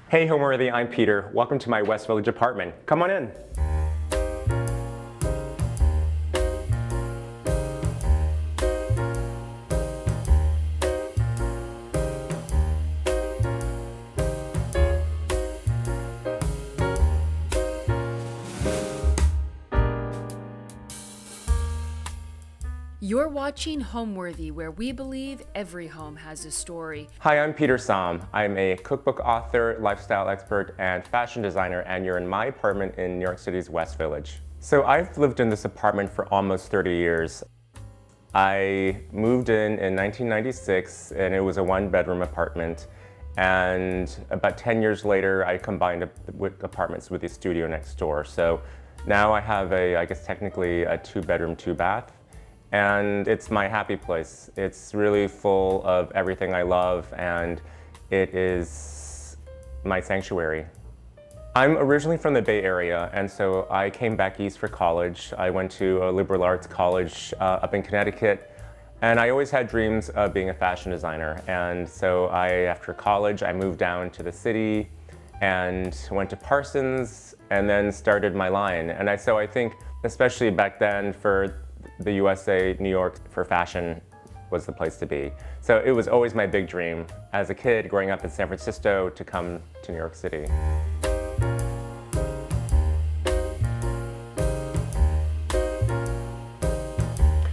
Hey Homeworthy, I'm Peter. Welcome to my West Village apartment. Come on in. You're watching Homeworthy, where we believe every home has a story. Hi, I'm Peter Som. I'm a cookbook author, lifestyle expert, and fashion designer, and you're in my apartment in New York City's West Village. So I've lived in this apartment for almost 30 years. I moved in 1996, and it was a one-bedroom apartment. And about 10 years later, I combined apartments with the studio next door. So now I have I guess technically a two-bedroom, two-bath. And it's my happy place. It's really full of everything I love, and it is my sanctuary. I'm originally from the Bay Area, and so I came back east for college. I went to a liberal arts college up in Connecticut, and I always had dreams of being a fashion designer. And so after college, I moved down to the city and went to Parsons, and then started my line. And so I think, especially back then, for the USA, New York, for fashion was the place to be. So it was always my big dream as a kid growing up in San Francisco to come to New York City.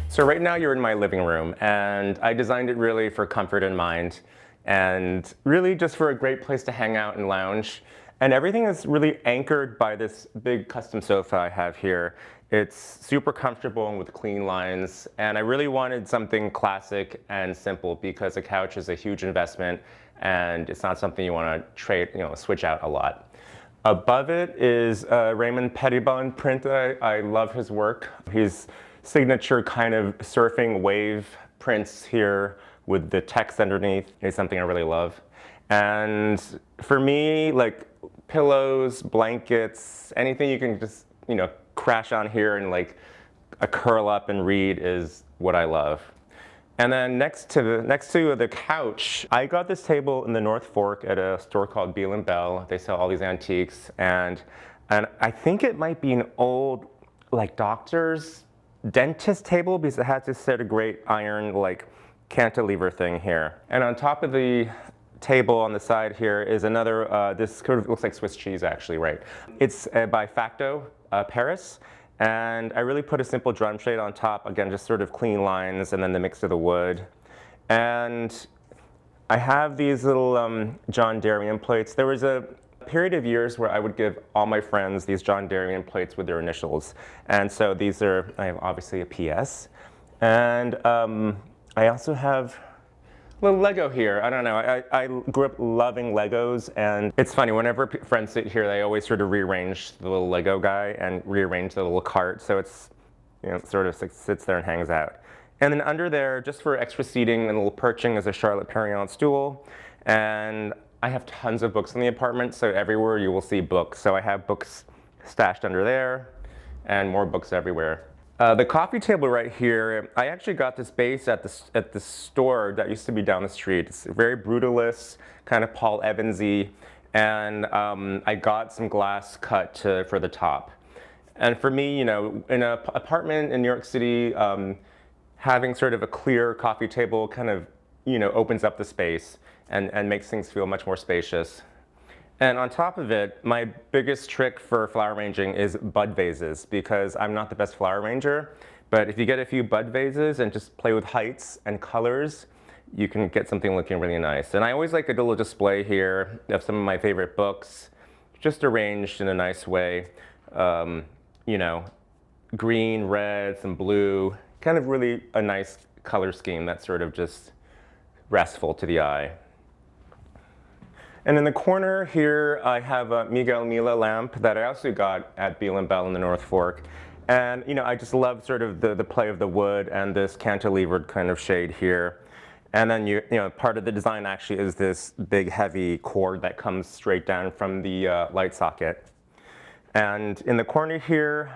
So right now you're in my living room, and I designed it really for comfort in mind, and really just for a great place to hang out and lounge. And everything is really anchored by this big custom sofa I have here. It's super comfortable and with clean lines, and I really wanted something classic and simple because a couch is a huge investment, and it's not something you want to switch out a lot. Above it is Raymond Pettibon print. I love his work. His signature kind of surfing wave prints here with the text underneath is something I really love. And for me, like pillows, blankets, anything you can just, crash on here and like a curl up and read is what I love. And then next to the couch, I got this table in the North Fork at a store called Beal & Bell. They sell all these antiques, and I think it might be an old like doctor's dentist table because it has this sort of great iron like cantilever thing here. And on top of the table on the side here is another, this sort of looks like Swiss cheese actually, right? It's by Facto Paris, and I really put a simple drum shade on top, again just sort of clean lines and then the mix of the wood. And I have these little John Darien plates. There was a period of years where I would give all my friends these John Darien plates with their initials, and so these are, I have obviously a PS, and I also have little Lego here. I don't know, I grew up loving Legos, and it's funny, whenever friends sit here, they always sort of rearrange the little Lego guy and rearrange the little cart, so it's, sort of sits there and hangs out. And then under there, just for extra seating and a little perching, is a Charlotte Perriand stool. And I have tons of books in the apartment, so everywhere you will see books. So I have books stashed under there, and more books everywhere. The coffee table right here, I actually got this base at the store that used to be down the street. It's very brutalist, kind of Paul Evans-y, and I got some glass cut for the top. And for me, in an apartment in New York City, having sort of a clear coffee table kind of, opens up the space and makes things feel much more spacious. And on top of it, my biggest trick for flower arranging is bud vases, because I'm not the best flower arranger, but if you get a few bud vases and just play with heights and colors, you can get something looking really nice. And I always like a little display here of some of my favorite books, just arranged in a nice way. Green, red, some blue, kind of really a nice color scheme that's sort of just restful to the eye. And in the corner here, I have a Miguel Mila lamp that I also got at Beal & Bell in the North Fork. And I just love sort of the play of the wood and this cantilevered kind of shade here. And then part of the design actually is this big heavy cord that comes straight down from the light socket. And in the corner here,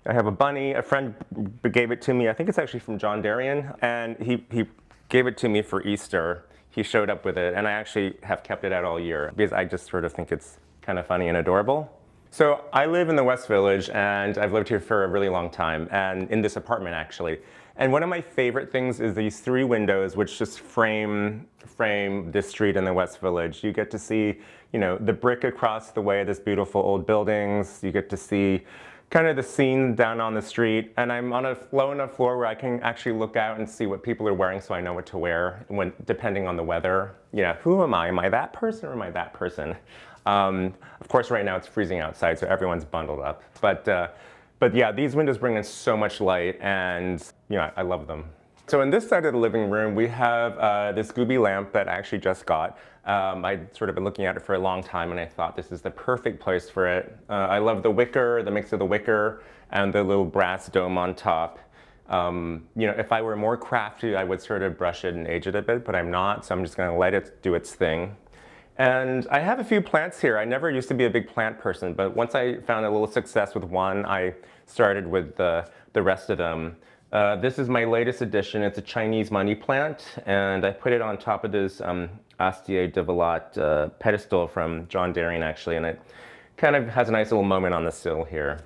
I have a bunny. A friend gave it to me. I think it's actually from John Darien, and he gave it to me for Easter he showed up with it, and I actually have kept it out all year because I just sort of think it's kind of funny and adorable. So I live in the West Village, and I've lived here for a really long time, and in this apartment actually. And one of my favorite things is these 3 windows which just frame this street in the West Village. You get to see, you know, the brick across the way, this beautiful old buildings. You get to see kind of the scene down on the street, and I'm on a low enough floor where I can actually look out and see what people are wearing, so I know what to wear depending on the weather. You know, who am I? Am I that person or am I that person? Of course, right now it's freezing outside, so everyone's bundled up. But yeah, these windows bring in so much light, and you know, I love them. So in this side of the living room, we have this Gooby lamp that I actually just got. I'd sort of been looking at it for a long time, and I thought this is the perfect place for it. I love the wicker, the mix of the wicker and the little brass dome on top. You know, if I were more crafty, I would sort of brush it and age it a bit, but I'm not, so I'm just gonna let it do its thing. And I have a few plants here. I never used to be a big plant person, but once I found a little success with one, I started with the rest of them. This is my latest addition. It's a Chinese money plant, and I put it on top of this Astier de Velotte pedestal from John Darien, actually, and it kind of has a nice little moment on the sill here.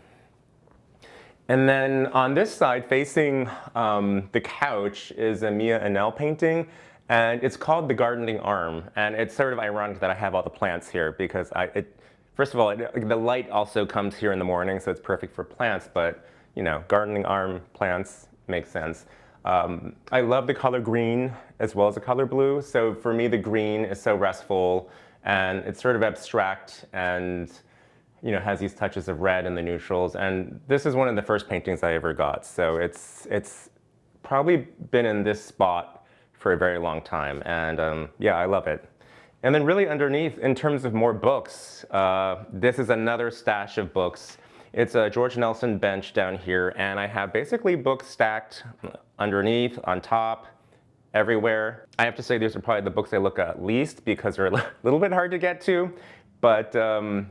And then on this side, facing the couch, is a Mia Anel painting, and it's called The Gardening Arm. And it's sort of ironic that I have all the plants here because first of all, the light also comes here in the morning, so it's perfect for plants, but you know, gardening arm plants make sense. I love the color green as well as the color blue. So for me, the green is so restful, and it's sort of abstract, and you know, has these touches of red in the neutrals. And this is one of the first paintings I ever got. So it's probably been in this spot for a very long time, and yeah, I love it. And then really underneath, in terms of more books, this is another stash of books. It's a George Nelson bench down here, and I have basically books stacked underneath, on top, everywhere. I have to say these are probably the books I look at least because they're a little bit hard to get to, but I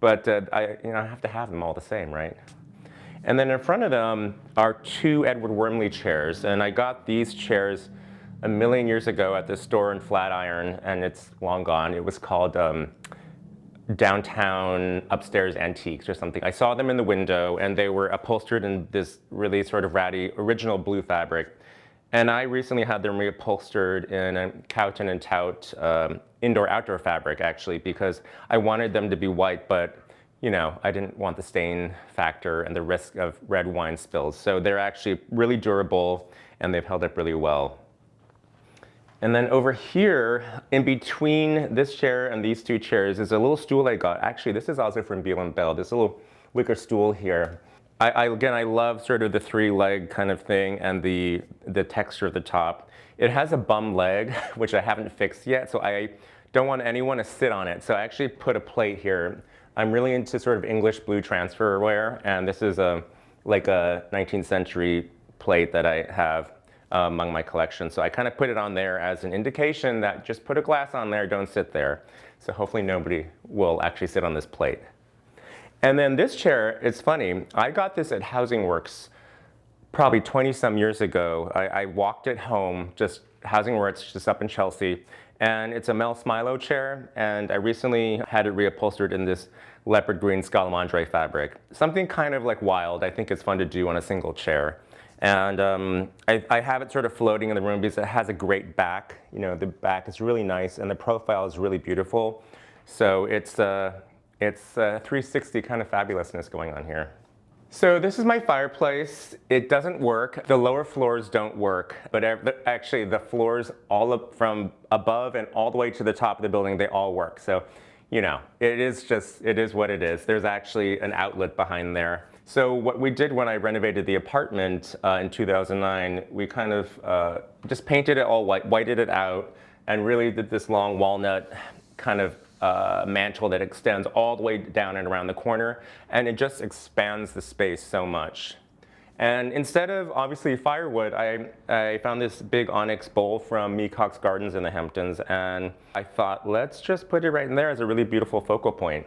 have to have them all the same, right? And then in front of them are 2 Edward Wormley chairs, and I got these chairs a million years ago at this store in Flatiron, and it's long gone. It was called Downtown Upstairs Antiques or something. I saw them in the window, and they were upholstered in this really sort of ratty original blue fabric. And I recently had them reupholstered in a Cowton and Tout indoor-outdoor fabric, actually, because I wanted them to be white, but you know, I didn't want the stain factor and the risk of red wine spills. So they're actually really durable, and they've held up really well. And then over here, in between this chair and these 2 chairs, is a little stool I got. Actually, this is also from Beal & Bell, this little wicker stool here. Again, I love sort of the 3-leg kind of thing and the texture of the top. It has a bum leg, which I haven't fixed yet, so I don't want anyone to sit on it. So I actually put a plate here. I'm really into sort of English blue transferware, and this is like a 19th century plate that I have among my collection. So I kind of put it on there as an indication that just put a glass on there, don't sit there. So hopefully nobody will actually sit on this plate. And then this chair, it's funny, I got this at Housing Works probably 20 some years ago. I walked it home, just Housing Works, just up in Chelsea. And it's a Mel Smilo chair, and I recently had it reupholstered in this leopard green Scalamandre fabric. Something kind of like wild. I think it's fun to do on a single chair. And I have it sort of floating in the room because it has a great back. You know, the back is really nice, and the profile is really beautiful. So it's 360 kind of fabulousness going on here. So this is my fireplace. It doesn't work. The lower floors don't work, but actually the floors all up from above and all the way to the top of the building, they all work. So, you know, it is what it is. There's actually an outlet behind there. So what we did when I renovated the apartment in 2009, we kind of just painted it all white, whited it out, and really did this long walnut kind of mantle that extends all the way down and around the corner, and it just expands the space so much. And instead of obviously firewood, I found this big onyx bowl from Meacock's Gardens in the Hamptons, and I thought, let's just put it right in there as a really beautiful focal point.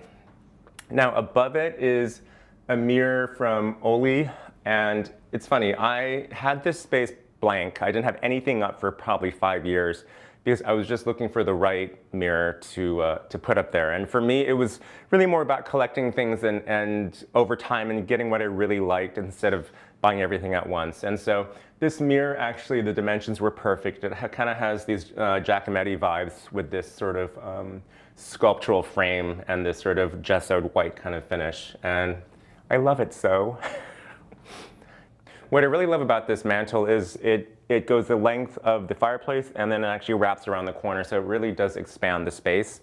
Now above it is a mirror from Oli, and it's funny, I had this space blank. I didn't have anything up for probably 5 years because I was just looking for the right mirror to put up there. And for me, it was really more about collecting things and over time and getting what I really liked instead of buying everything at once. And so this mirror, actually, the dimensions were perfect. It kind of has these Giacometti vibes with this sort of sculptural frame and this sort of gessoed white kind of finish. And I love it so. What I really love about this mantle is it goes the length of the fireplace and then it actually wraps around the corner, so it really does expand the space.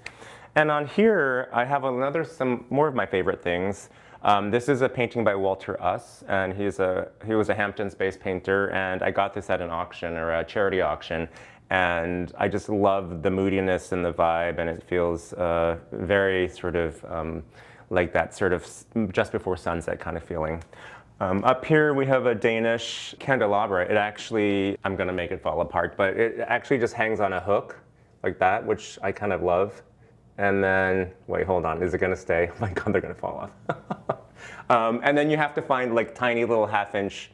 And on here, I have some more of my favorite things. This is a painting by Walter Uss, and he was a Hamptons-based painter, and I got this at an auction or a charity auction, and I just love the moodiness and the vibe, and it feels very sort of like that sort of just before sunset kind of feeling. Up here we have a Danish candelabra. It actually, I'm gonna make it fall apart, but it actually just hangs on a hook like that, which I kind of love. And then, wait, hold on, is it gonna stay? Oh my God, they're gonna fall off. And then you have to find like tiny little 1/2-inch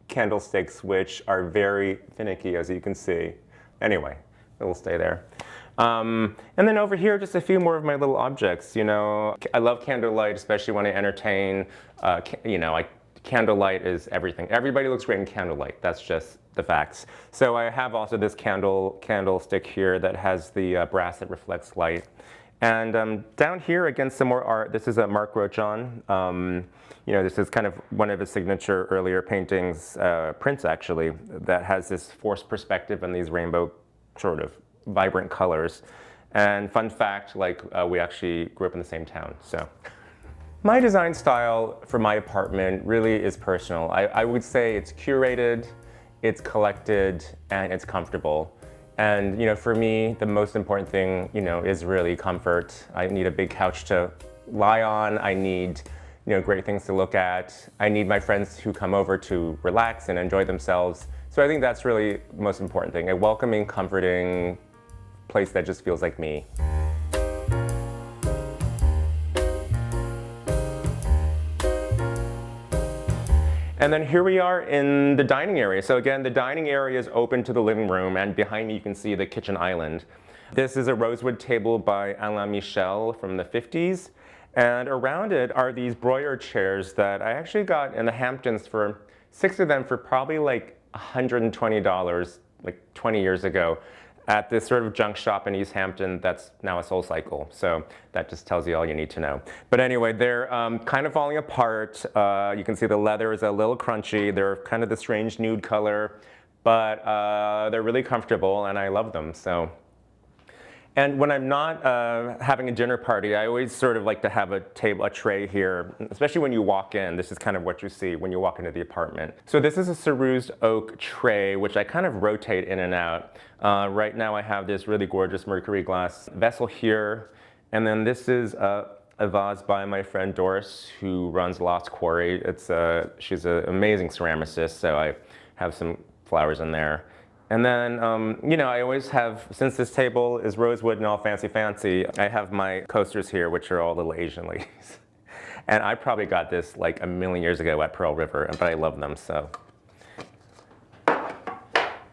candlesticks, which are very finicky, as you can see. Anyway, it'll stay there. And then over here, just a few more of my little objects. You know, I love candlelight, especially when I entertain. Candlelight is everything. Everybody looks great in candlelight. That's just the facts. So I have also this candlestick here that has the brass that reflects light. And down here, again, some more art. This is a Mark Rochon. This is kind of one of his signature earlier paintings, prints actually, that has this forced perspective and these rainbow sort of vibrant colors. And fun fact, we actually grew up in the same town, so. My design style for my apartment really is personal. I would say it's curated, it's collected, and it's comfortable. And for me, the most important thing, is really comfort. I need a big couch to lie on. I need, great things to look at. I need my friends who come over to relax and enjoy themselves. So I think that's really the most important thing, a welcoming, comforting place that just feels like me. And then here we are in the dining area. So again, the dining area is open to the living room, and behind me you can see the kitchen island. This is a rosewood table by Alain Michel from the 50s. And around it are these broiler chairs that I actually got in the Hamptons for 6 of them for probably like $120, like 20 years ago, at this sort of junk shop in East Hampton that's now a SoulCycle. So that just tells you all you need to know. But anyway, they're kind of falling apart. You can see the leather is a little crunchy. They're kind of the strange nude color, but they're really comfortable and I love them. And when I'm not having a dinner party, I always sort of like to have a tray here, especially when you walk in. This is kind of what you see when you walk into the apartment. So this is a cerused oak tray, which I kind of rotate in and out. Right now I have this really gorgeous mercury glass vessel here. And then this is a vase by my friend Doris, who runs Lost Quarry. She's an amazing ceramicist, so I have some flowers in there. And then, I always have, since this table is rosewood and all fancy, I have my coasters here, which are all little Asian ladies. And I probably got this like a million years ago at Pearl River, but I love them, so.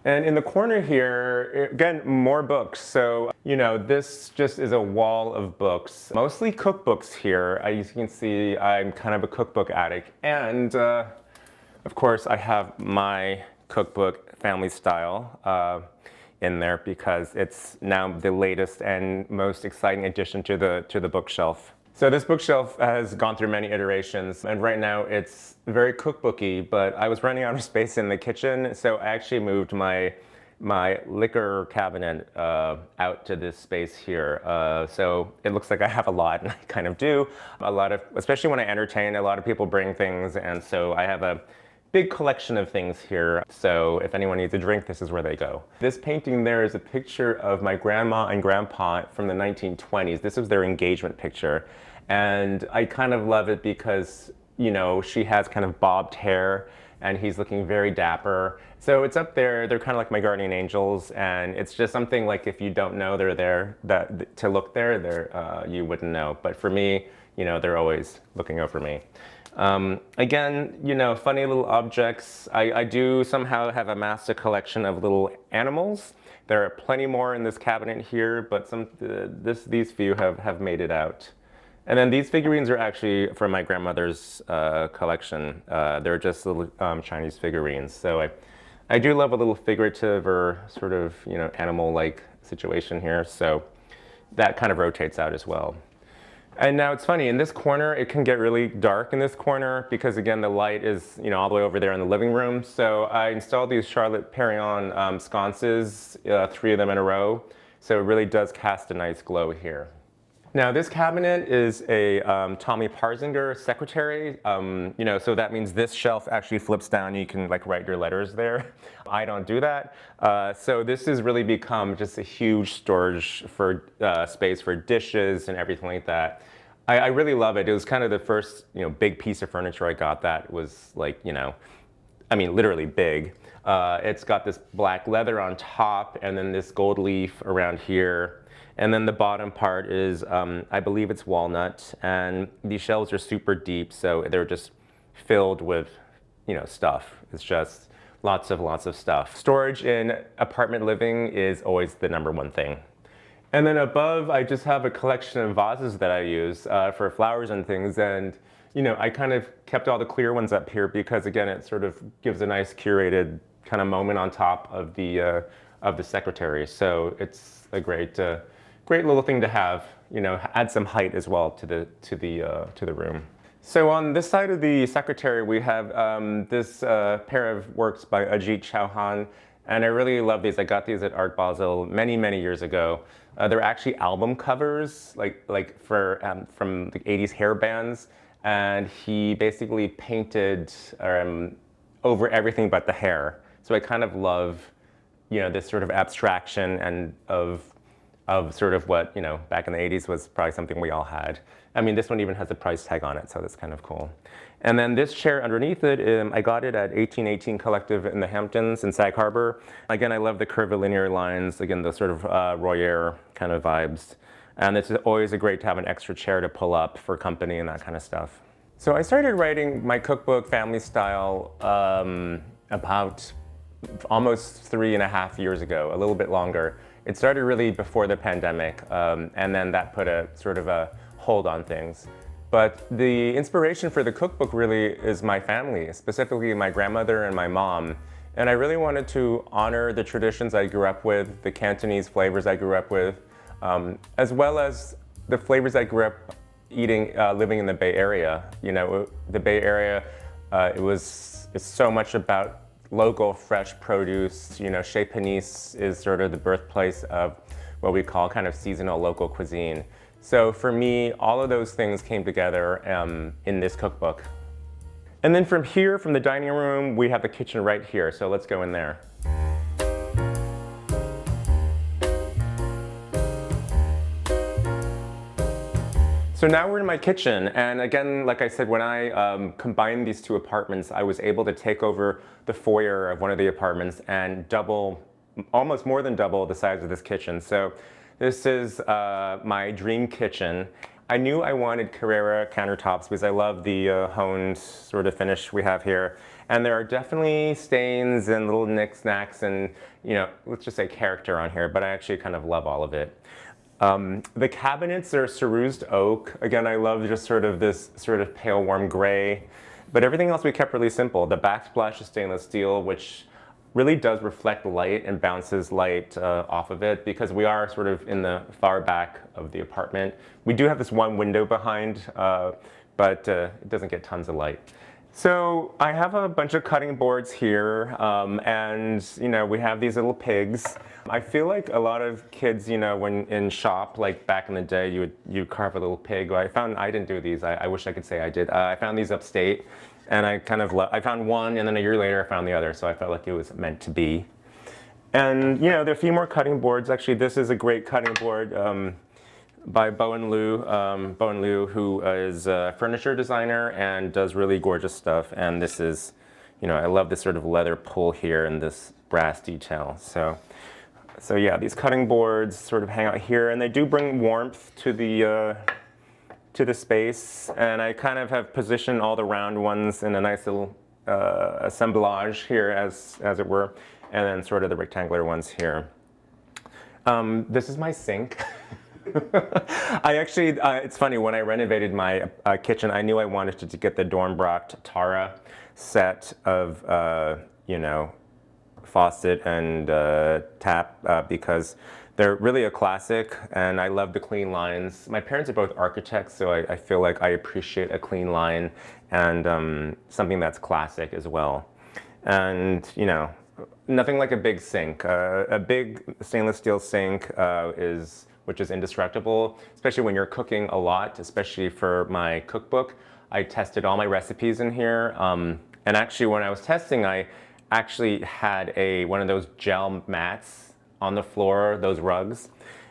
And in the corner here, again, more books. So, this just is a wall of books, mostly cookbooks here. As you can see, I'm kind of a cookbook addict. And of course, I have my cookbook, Family Style, in there because it's now the latest and most exciting addition to the bookshelf. So this bookshelf has gone through many iterations, and right now it's very cookbooky, but I was running out of space in the kitchen, so I actually moved my liquor cabinet out to this space here. So it looks like I have a lot, and I kind of do. Especially when I entertain, a lot of people bring things, and so I have a big collection of things here. So if anyone needs a drink, this is where they go. This painting there is a picture of my grandma and grandpa from the 1920s. This was their engagement picture. And I kind of love it because, she has kind of bobbed hair and he's looking very dapper. So it's up there. They're kind of like my guardian angels. And it's just something like if you don't know they're there, to look there, you wouldn't know. But for me, they're always looking over me. Again, funny little objects. I do somehow have amassed a collection of little animals. There are plenty more in this cabinet here, but these few have made it out. And then these figurines are actually from my grandmother's collection. They're just little Chinese figurines. So I do love a little figurative or sort of, animal-like situation here. So that kind of rotates out as well. And now it's funny, in this corner, it can get really dark in this corner because again, the light is, all the way over there in the living room. So I installed these Charlotte Perignon sconces, 3 of them in a row. So it really does cast a nice glow here. Now this cabinet is a Tommy Parzinger secretary, so that means this shelf actually flips down. You can write your letters there. I don't do that. So this has really become just a huge storage for space for dishes and everything like that. I really love it. It was kind of the first big piece of furniture I got that was literally big. It's got this black leather on top and then this gold leaf around here. And then the bottom part is, I believe it's walnut, and these shelves are super deep, so they're just filled with, stuff. It's just lots of stuff. Storage in apartment living is always the #1 thing. And then above, I just have a collection of vases that I use for flowers and things, and I kind of kept all the clear ones up here because again, it sort of gives a nice curated kind of moment on top of the secretary. So it's a great little thing to have, add some height as well to the room. So on this side of the secretary, we have this pair of works by Ajit Chauhan, and I really love these. I got these at Art Basel many years ago. They're actually album covers, from the '80s hair bands, and he basically painted over everything but the hair. So I kind of love, this sort of abstraction and of sort of what, back in the '80s was probably something we all had. I mean, this one even has a price tag on it, so that's kind of cool. And then this chair underneath it, I got it at 1818 Collective in the Hamptons in Sag Harbor. Again, I love the curvilinear lines, again, the sort of Royer kind of vibes. And it's always great to have an extra chair to pull up for company and that kind of stuff. So I started writing my cookbook, Family Style, about almost 3.5 years ago, a little bit longer. It started really before the pandemic, and then that put a sort of a hold on things. But the inspiration for the cookbook really is my family, specifically my grandmother and my mom. And I really wanted to honor the traditions I grew up with, the Cantonese flavors I grew up with, as well as the flavors I grew up eating, living in the Bay Area. The Bay Area, it's so much about local fresh produce. Chez Panisse is sort of the birthplace of what we call kind of seasonal local cuisine. So for me, all of those things came together in this cookbook. And then from here, from the dining room, we have the kitchen right here. So let's go in there. So now we're in my kitchen, and again, like I said, when I combined these two apartments, I was able to take over the foyer of one of the apartments and almost more than double the size of this kitchen. So this is my dream kitchen. I knew I wanted Carrera countertops because I love the honed sort of finish we have here. And there are definitely stains and little knickknacks and, let's just say character on here, but I actually kind of love all of it. The cabinets are cerused oak. Again, I love just sort of this sort of pale warm gray, but everything else we kept really simple. The backsplash is stainless steel, which really does reflect light and bounces light off of it because we are sort of in the far back of the apartment. We do have this one window behind, but it doesn't get tons of light. So I have a bunch of cutting boards here, and we have these little pigs. I feel like a lot of kids, when in shop, like back in the day, you carve a little pig. I didn't do these. I wish I could say I did. I found these upstate, and I found one, and then a year later I found the other. So I felt like it was meant to be. And there are a few more cutting boards. Actually, this is a great cutting board by Bowen Liu, who is a furniture designer and does really gorgeous stuff. And this is, I love this sort of leather pull here and this brass detail. So yeah, these cutting boards sort of hang out here, and they do bring warmth to the space. And I kind of have positioned all the round ones in a nice little assemblage here, as it were, and then sort of the rectangular ones here. This is my sink. I actually, it's funny, when I renovated my kitchen, I knew I wanted to get the Dornbracht Tara set of, you know, faucet and tap because they're really a classic, and I love the clean lines. My parents are both architects, so I feel like I appreciate a clean line and something that's classic as well. And, you know, nothing like a big sink. A big stainless steel sink which is indestructible, especially when you're cooking a lot, especially for my cookbook. I tested all my recipes in here. And actually, when I was testing, I actually had one of those gel mats on the floor, those rugs,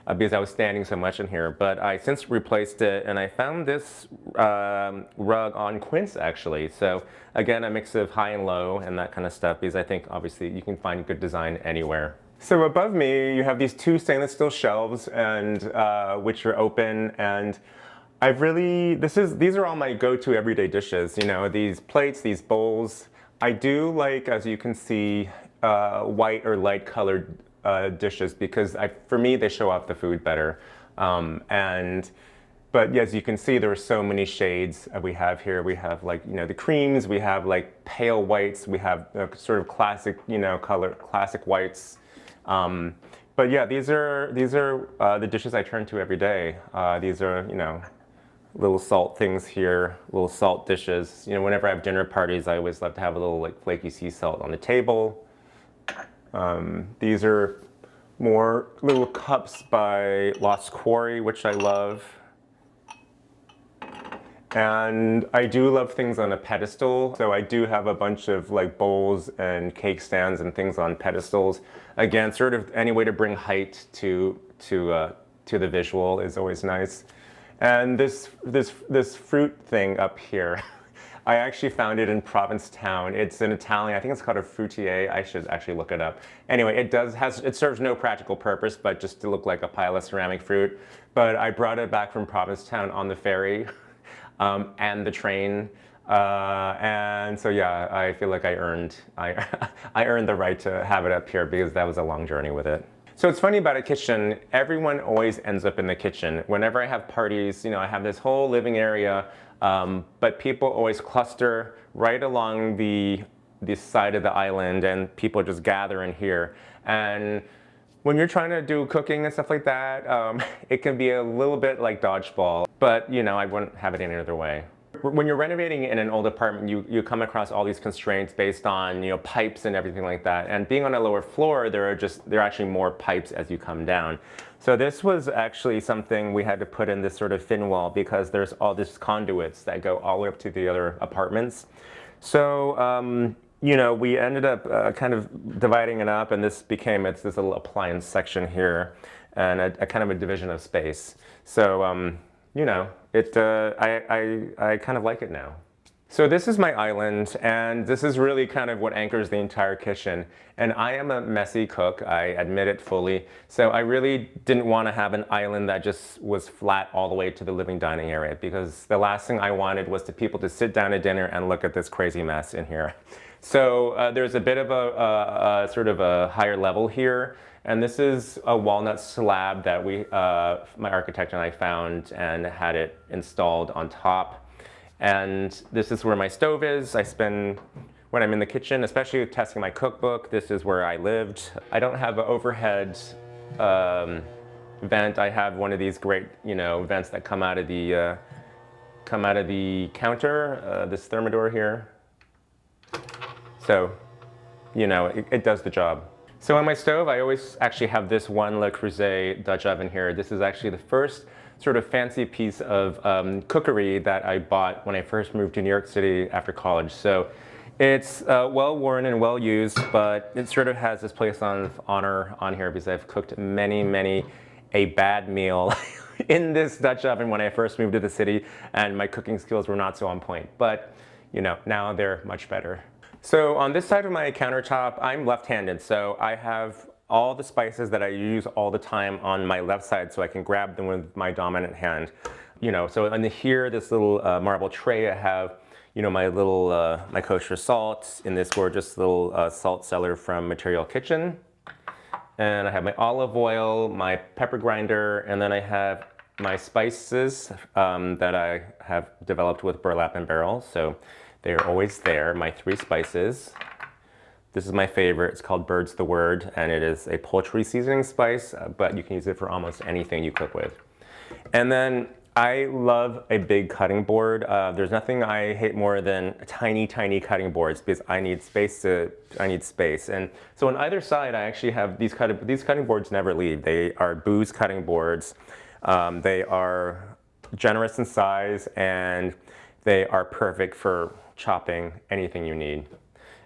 because I was standing so much in here. But I since replaced it, and I found this rug on Quince, actually. So again, a mix of high and low and that kind of stuff, because I think obviously you can find good design anywhere. So above me, you have these two stainless steel shelves, and which are open, and these are all my go-to everyday dishes. You know, these plates, these bowls. I do like, as you can see, white or light colored dishes because for me, they show off the food better. But as you can see, there are so many shades we have here. We have, like, you know, the creams, we have like pale whites, we have sort of classic, you know, classic whites. But yeah, these are the dishes I turn to every day. These are, you know, little salt things here, little salt dishes. You know, whenever I have dinner parties, I always love to have a little like flaky sea salt on the table. These are more little cups by Lost Quarry, which I love. And I do love things on a pedestal. So I do have a bunch of like bowls and cake stands and things on pedestals. Again, sort of any way to bring height to the visual is always nice. And this fruit thing up here, I actually found it in Provincetown. It's in Italian. I think it's called a fruitier. I should actually look it up. Anyway, it serves no practical purpose, but just to look like a pile of ceramic fruit. But I brought it back from Provincetown on the ferry and the train. And so yeah, I feel like I earned the right to have it up here because that was a long journey with it. So it's funny about a kitchen, everyone always ends up in the kitchen. Whenever I have parties, you know, I have this whole living area, but people always cluster right along the side of the island, and people just gather in here. And when you're trying to do cooking and stuff like that, it can be a little bit like dodgeball, but you know, I wouldn't have it any other way. When you're renovating in an old apartment, you come across all these constraints based on, you know, pipes and everything like that. And being on a lower floor, there are actually more pipes as you come down. So this was actually something we had to put in this sort of thin wall because there's all these conduits that go all the way up to the other apartments. So you know, we ended up kind of dividing it up, and it's this little appliance section here, and a kind of a division of space. So you know, I kind of like it now. So this is my island, and this is really kind of what anchors the entire kitchen. And I am a messy cook, I admit it fully. So I really didn't want to have an island that just was flat all the way to the living dining area, because the last thing I wanted was people to sit down at dinner and look at this crazy mess in here. So there's a bit of a sort of a higher level here. And this is a walnut slab that my architect and I found and had it installed on top. And this is where my stove is. When I'm in the kitchen, especially testing my cookbook, this is where I lived. I don't have an overhead vent. I have one of these great, you know, vents that come out of the counter, this thermidor here. So, you know, it does the job. So on my stove, I always actually have this one Le Creuset Dutch oven here. This is actually the first sort of fancy piece of cookery that I bought when I first moved to New York City after college. So it's well worn and well used, but it sort of has this place of honor on here because I've cooked many a bad meal in this Dutch oven when I first moved to the city, and my cooking skills were not so on point. But you know, now they're much better. So on this side of my countertop, I'm left-handed, so I have all the spices that I use all the time on my left side, so I can grab them with my dominant hand. You know, so in here, this little marble tray, I have, you know, my little my kosher salt in this gorgeous little salt cellar from Material Kitchen. And I have my olive oil, my pepper grinder, and then I have my spices that I have developed with burlap and barrel. So they're always there, my 3 spices. This is my favorite. It's called Bird's the Word, and it is a poultry seasoning spice, but you can use it for almost anything you cook with. And then I love a big cutting board. There's nothing I hate more than tiny, tiny cutting boards because I need space. And so on either side, I actually have these cutting boards never leave. They are booze cutting boards. They are generous in size, and they are perfect for chopping anything you need.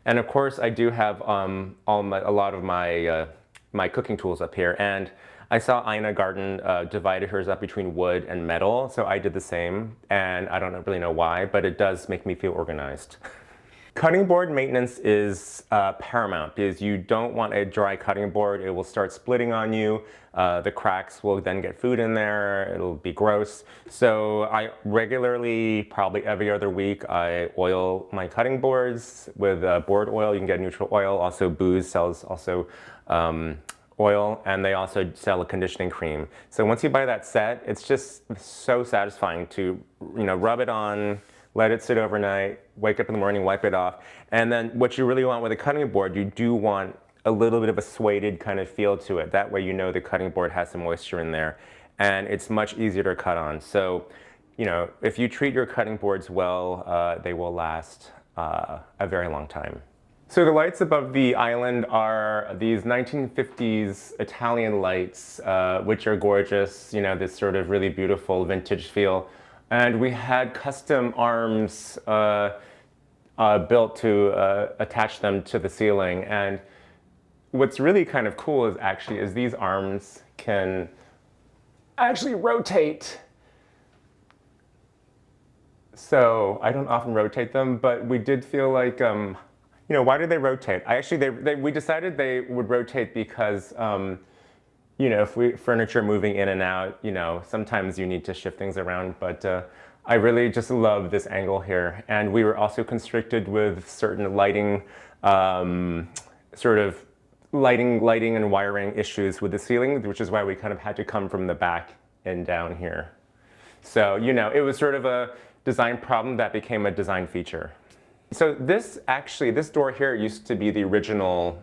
And of course, I do have a lot of my cooking tools up here. And I saw Ina Garden divided hers up between wood and metal, so I did the same. And I don't really know why, but it does make me feel organized. Cutting board maintenance is paramount because you don't want a dry cutting board. It will start splitting on you. The cracks will then get food in there. It'll be gross. So I regularly, probably every other week, I oil my cutting boards with board oil. You can get neutral oil. Also, Booz sells oil, and they also sell a conditioning cream. So once you buy that set, it's just so satisfying to rub it on, let it sit overnight, wake up in the morning, wipe it off. And then what you really want with a cutting board, you do want a little bit of a suede kind of feel to it. That way you know the cutting board has some moisture in there, and it's much easier to cut on. So, if you treat your cutting boards well, they will last a very long time. So the lights above the island are these 1950s Italian lights, which are gorgeous, this sort of really beautiful vintage feel. And we had custom arms built to attach them to the ceiling. And what's really kind of cool is these arms can actually rotate. So I don't often rotate them, but we did feel like, why do they rotate? We decided they would rotate because, if furniture moving in and out, sometimes you need to shift things around. But I really just love this angle here. And we were also constricted with certain lighting, lighting and wiring issues with the ceiling, which is why we kind of had to come from the back and down here. So, it was sort of a design problem that became a design feature. So this door here used to be the original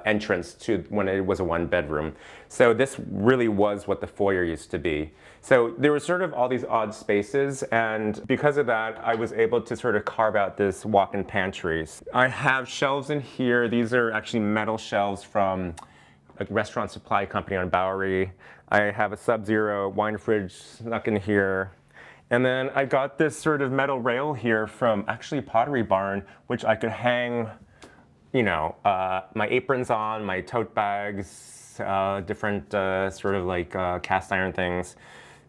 entrance to when it was a 1-bedroom. So this really was what the foyer used to be. So there were sort of all these odd spaces, and because of that, I was able to sort of carve out this walk-in pantries. I have shelves in here. These are actually metal shelves from a restaurant supply company on Bowery. I have a Sub-Zero wine fridge snuck in here. And then I got this sort of metal rail here from actually Pottery Barn, which I could hang, my aprons on, my tote bags, different sort of like cast iron things.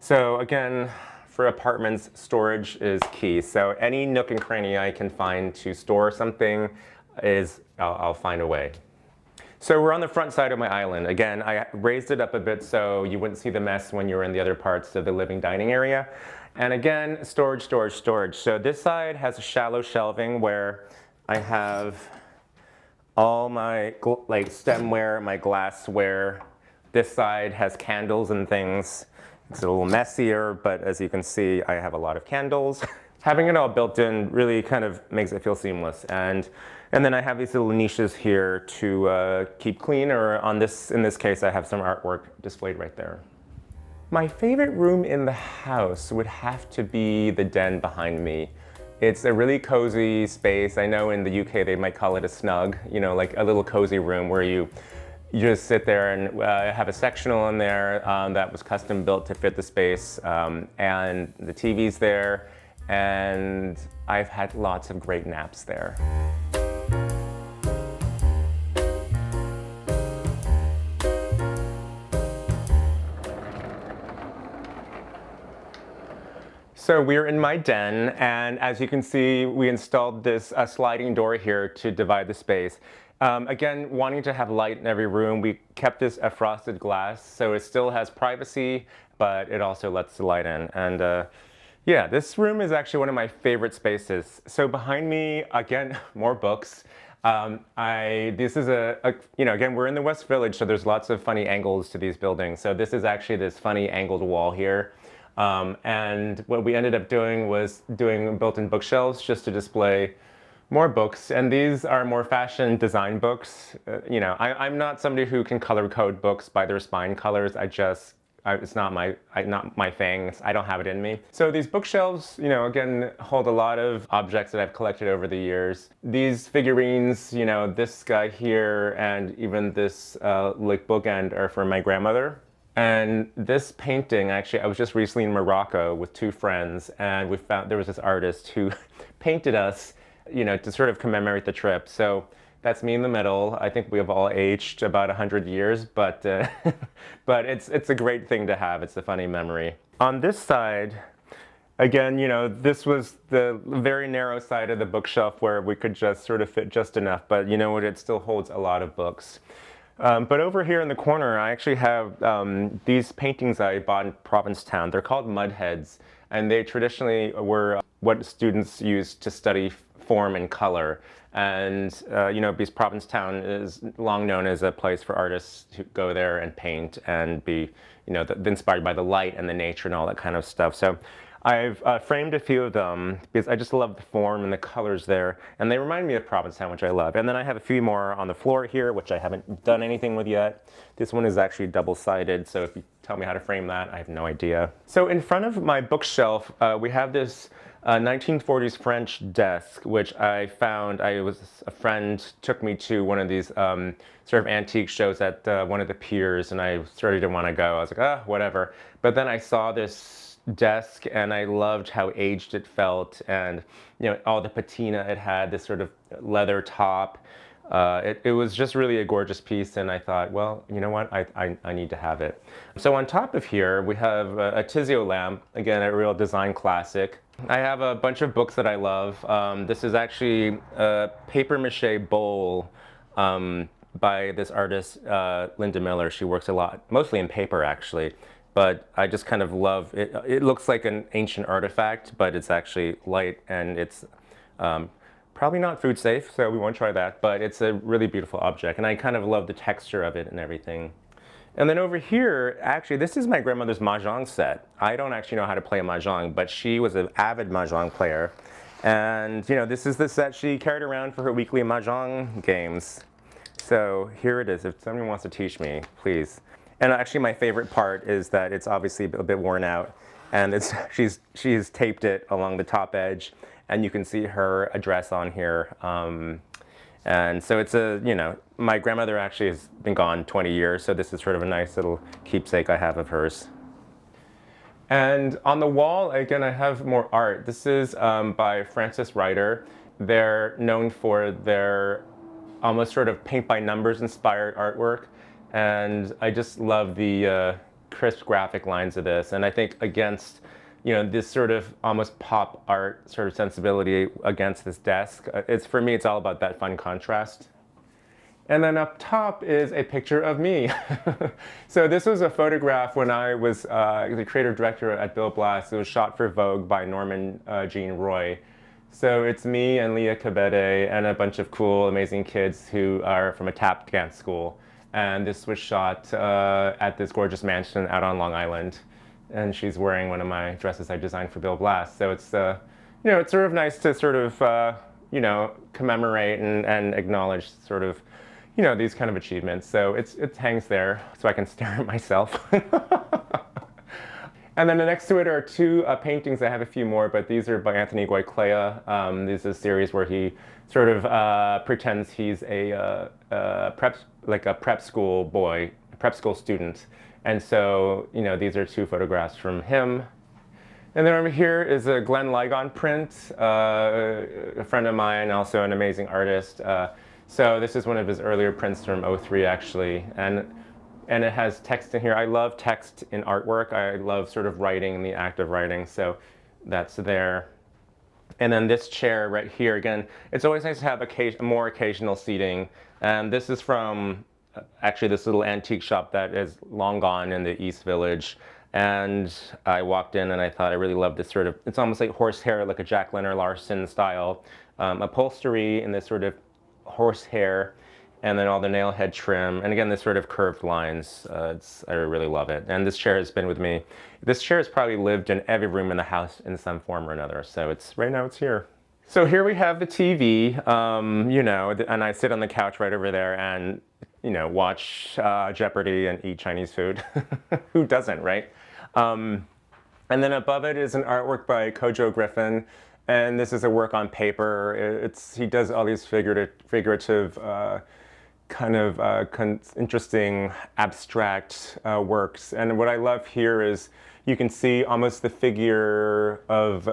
So again, for apartments, storage is key. So any nook and cranny I can find to store something I'll find a way. So we're on the front side of my island. Again, I raised it up a bit so you wouldn't see the mess when you're in the other parts of the living dining area. And again, storage, storage, storage. So this side has a shallow shelving where I have all my stemware, my glassware. This side has candles and things. It's a little messier, but as you can see, I have a lot of candles. Having it all built in really kind of makes it feel seamless. And then I have these little niches here to keep clean, or in this case, I have some artwork displayed right there. My favorite room in the house would have to be the den behind me. It's a really cozy space. I know in the UK they might call it a snug, like a little cozy room where you just sit there and have a sectional in there that was custom built to fit the space, and the TV's there, and I've had lots of great naps there. So we're in my den, and as you can see, we installed this sliding door here to divide the space. Again, wanting to have light in every room, we kept this a frosted glass, so it still has privacy, but it also lets the light in. And yeah, this room is actually one of my favorite spaces. So behind me, again, more books. This is again, we're in the West Village, so there's lots of funny angles to these buildings. So this is actually this funny angled wall here. And what we ended up doing was doing built-in bookshelves just to display more books. And these are more fashion design books. I'm not somebody who can color code books by their spine colors. It's not my thing. I don't have it in me. So these bookshelves, again, hold a lot of objects that I've collected over the years. These figurines, this guy here and even this like bookend are for my grandmother. And this painting, actually, I was just recently in Morocco with two friends, and we found there was this artist who painted us, to sort of commemorate the trip. So that's me in the middle. I think we have all aged about 100 years, but but it's a great thing to have. It's a funny memory. On this side, again, this was the very narrow side of the bookshelf where we could just sort of fit just enough, but you know what, it still holds a lot of books. But over here in the corner, I actually have these paintings I bought in Provincetown. They're called mudheads, and they traditionally were what students used to study form and color. And because Provincetown is long known as a place for artists to go there and paint and be, inspired by the light and the nature and all that kind of stuff. So I've framed a few of them because I just love the form and the colors there, and they remind me of Provincetown, which I love. And then I have a few more on the floor here, which I haven't done anything with yet. This one is actually double-sided, so if you tell me how to frame that, I have no idea. So in front of my bookshelf, we have this 1940s French desk, which I found. A friend took me to one of these sort of antique shows at one of the piers, and I started to want to go. I was like, whatever. But then I saw this desk and I loved how aged it felt, and all the patina it had, this sort of leather top. It was just really a gorgeous piece, and I thought, well, you know what, I need to have it. So on top of here we have a Tizio lamp, again a real design classic. I have a bunch of books that I love. This is actually a paper mache bowl by this artist Linda Miller. She works a lot, mostly in paper actually. But I just kind of love it. It looks like an ancient artifact, but it's actually light, and it's probably not food safe, so we won't try that. But it's a really beautiful object, and I kind of love the texture of it and everything. And then over here, actually, this is my grandmother's mahjong set. I don't actually know how to play a mahjong, but she was an avid mahjong player. And this is the set she carried around for her weekly mahjong games. So here it is. If somebody wants to teach me, please. And actually, my favorite part is that it's obviously a bit worn out, and she's taped it along the top edge, and you can see her address on here. And so it's my grandmother actually has been gone 20 years, so this is sort of a nice little keepsake I have of hers. And on the wall, again, I have more art. This is by Francis Ryder. They're known for their almost sort of paint by numbers inspired artwork. And I just love the crisp graphic lines of this. And I think against, this sort of almost pop art sort of sensibility against this desk, for me, it's all about that fun contrast. And then up top is a picture of me. So this was a photograph when I was the creative director at Bill Blass. It was shot for Vogue by Norman Jean Roy. So it's me and Leah Cabede and a bunch of cool, amazing kids who are from a tap dance school. And this was shot at this gorgeous mansion out on Long Island. And she's wearing one of my dresses I designed for Bill Blass. So it's, it's sort of nice to sort of, commemorate and acknowledge sort of, these kind of achievements. So it hangs there so I can stare at myself. And then next to it are two paintings. I have a few more, but these are by Anthony Goyclea. This is a series where he sort of pretends he's a prep school boy, a prep school student. And so, these are two photographs from him. And then over here is a Glenn Ligon print, a friend of mine, also an amazing artist. So this is one of his earlier prints from '03, actually. And it has text in here. I love text in artwork. I love sort of writing, the act of writing. So that's there. And then this chair right here, again, it's always nice to have more occasional seating. And this is from actually this little antique shop that is long gone in the East Village. And I walked in and I thought I really loved this sort of, it's almost like horsehair, like a Jack Leonard Larson style upholstery in this sort of horsehair, and then all the nail head trim. And again, this sort of curved lines. I really love it. And this chair has been with me. This chair has probably lived in every room in the house in some form or another. So right now it's here. So here we have the TV, you know, and I sit on the couch right over there and, you know, watch Jeopardy and eat Chinese food. Who doesn't, right? And then above it is an artwork by Kojo Griffin, and this is a work on paper. He does all these figurative, interesting, abstract works. And what I love here is you can see almost the figure of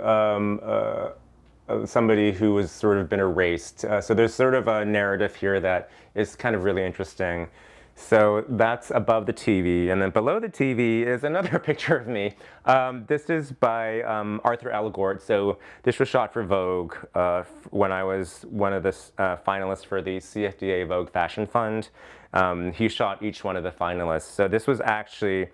somebody who has sort of been erased. So there's sort of a narrative here that is kind of really interesting. So that's above the TV, and then below the TV is another picture of me. This is by Arthur Elgort. So this was shot for Vogue when I was one of the finalists for the CFDA Vogue Fashion Fund. He shot each one of the finalists. So this was actually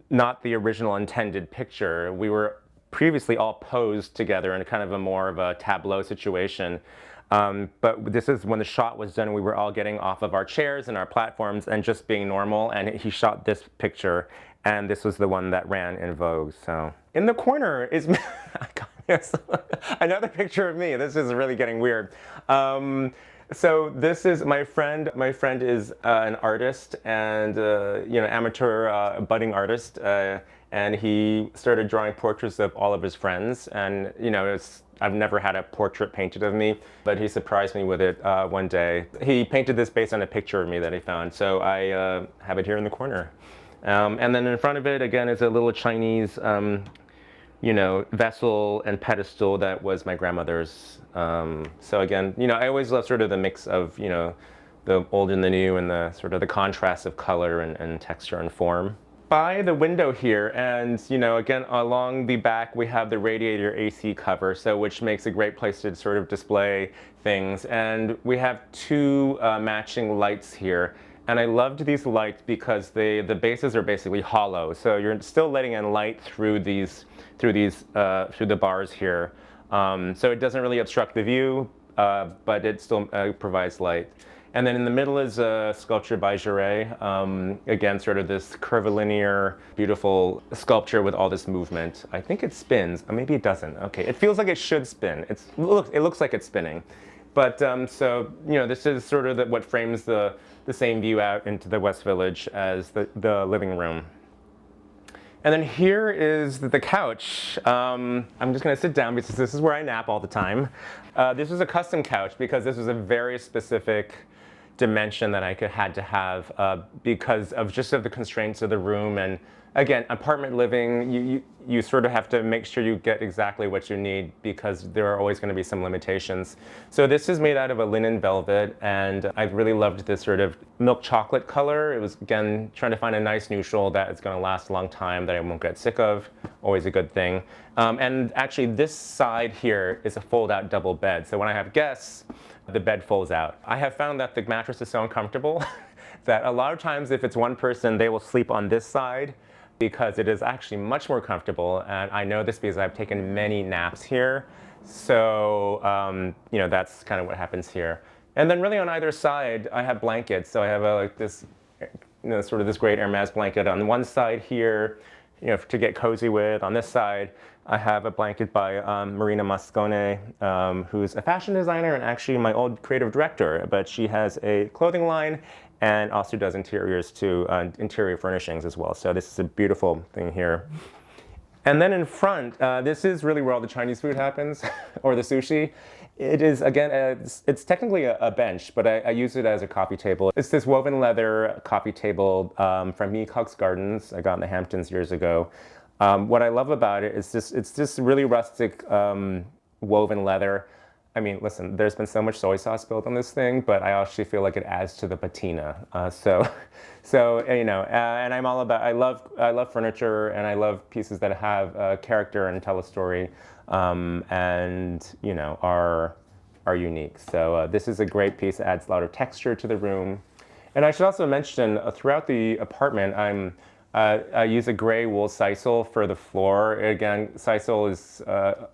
not the original intended picture. We were previously all posed together in kind of a more of a tableau situation. But this is when the shot was done, we were all getting off of our chairs and our platforms and just being normal. And he shot this picture, and this was the one that ran in Vogue. So in the corner is another picture of me. This is really getting weird. So this is my friend. My friend is an artist and you know, amateur budding artist. And he started drawing portraits of all of his friends. And you know, I've never had a portrait painted of me, but he surprised me with it one day. He painted this based on a picture of me that he found. So I have it here in the corner. And then in front of it, again, is a little Chinese, you know, vessel and pedestal that was my grandmother's. So again, you know, I always love sort of the mix of, you know, the old and the new, and the sort of the contrast of color and texture and form. By the window here, and you know, again, along the back we have the radiator AC cover, so which makes a great place to sort of display things. And we have two matching lights here, and I loved these lights because the bases are basically hollow, so you're still letting in light through the bars here, so it doesn't really obstruct the view, but it still provides light. And then in the middle is a sculpture by Jouret. Again, sort of this curvilinear, beautiful sculpture with all this movement. I think it spins, or maybe it doesn't. Okay, it feels like it should spin. It looks like it's spinning. But so, you know, this is sort of what frames the same view out into the West Village as the living room. And then here is the couch. I'm just gonna sit down because this is where I nap all the time. This was a custom couch because this was a very specific dimension that I had to have because of the constraints of the room. And again, apartment living, you sort of have to make sure you get exactly what you need because there are always going to be some limitations. So this is made out of a linen velvet, and I really loved this sort of milk chocolate color. It was, again, trying to find a nice neutral that is going to last a long time, that I won't get sick of. Always a good thing. And actually, this side here is a fold-out double bed. So when I have guests, the bed folds out. I have found that the mattress is so uncomfortable that a lot of times if it's one person, they will sleep on this side because it is actually much more comfortable. And I know this because I've taken many naps here. So, you know, that's kind of what happens here. And then really on either side, I have blankets. So I have like this, you know, sort of this great Hermes blanket on one side here, you know, to get cozy with. On this side, I have a blanket by Marina Moscone, who's a fashion designer and actually my old creative director, but she has a clothing line and also does interiors too, interior furnishings as well. So this is a beautiful thing here. And then in front, this is really where all the Chinese food happens, or the sushi. It is, again, it's technically a bench, but I use it as a coffee table. It's this woven leather coffee table from Me Cox Gardens I got in the Hamptons years ago. What I love about it is it's this really rustic woven leather. I mean, listen, there's been so much soy sauce spilled on this thing, but I actually feel like it adds to the patina. So you know, and I'm all about. I love furniture, and I love pieces that have character and tell a story, and you know, are unique. So this is a great piece. It adds a lot of texture to the room, and I should also mention throughout the apartment, I use a gray wool sisal for the floor. Again, sisal is,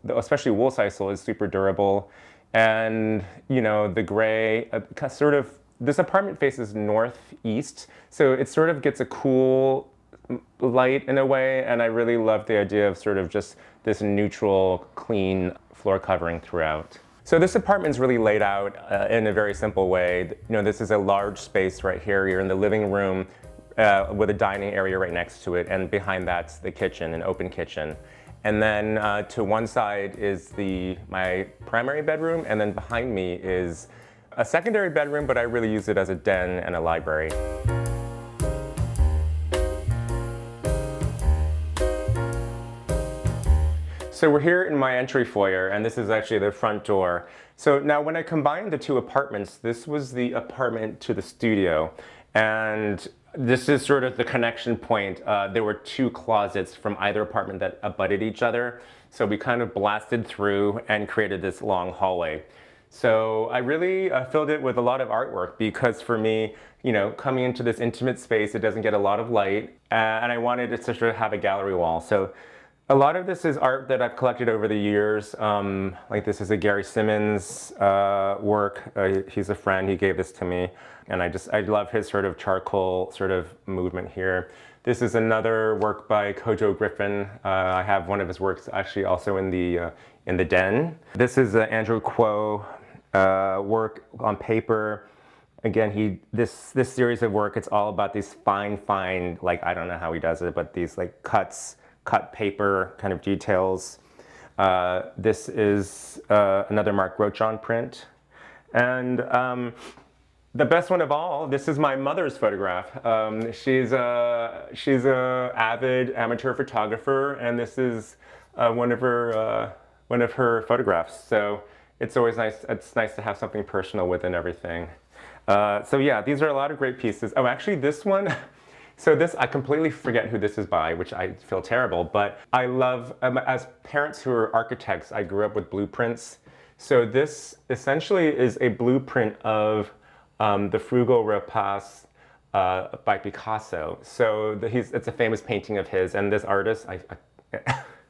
especially wool sisal, is super durable. and the gray, sort of, this apartment faces northeast, so it sort of gets a cool light in a way, and I really love the idea of sort of just this neutral, clean floor covering throughout. So this apartment's really laid out in a very simple way. This is a large space right here. You're in the living room with a dining area right next to it, and behind that's the kitchen, an open kitchen. And then to one side is my primary bedroom, and then behind me is a secondary bedroom, but I really use it as a den and a library. So we're here in my entry foyer, and this is actually the front door. So now when I combined the two apartments, this was the apartment to the studio. And this is sort of the connection point. There were two closets from either apartment that abutted each other. So we kind of blasted through and created this long hallway. So I really filled it with a lot of artwork because for me, coming into this intimate space, it doesn't get a lot of light. And I wanted it to sort of have a gallery wall. So a lot of this is art that I've collected over the years. Like this is a Gary Simmons work. He's a friend, he gave this to me. And I love his sort of charcoal sort of movement here. This is another work by Kojo Griffin. I have one of his works actually also in the den. This is Andrew Kuo work on paper. Again, this series of work, it's all about these fine, like I don't know how he does it, but these like cut paper kind of details. This is another Mark Rochon print. And the best one of all, this is my mother's photograph. She's a avid amateur photographer, and this is one of her photographs. So it's always nice. It's nice to have something personal within everything. So yeah, these are a lot of great pieces. Oh, actually, this one. So this, I completely forget who this is by, which I feel terrible, but I love, as parents who are architects, I grew up with blueprints. So this essentially is a blueprint of the Frugal Repast by Picasso. So it's a famous painting of his, and this artist,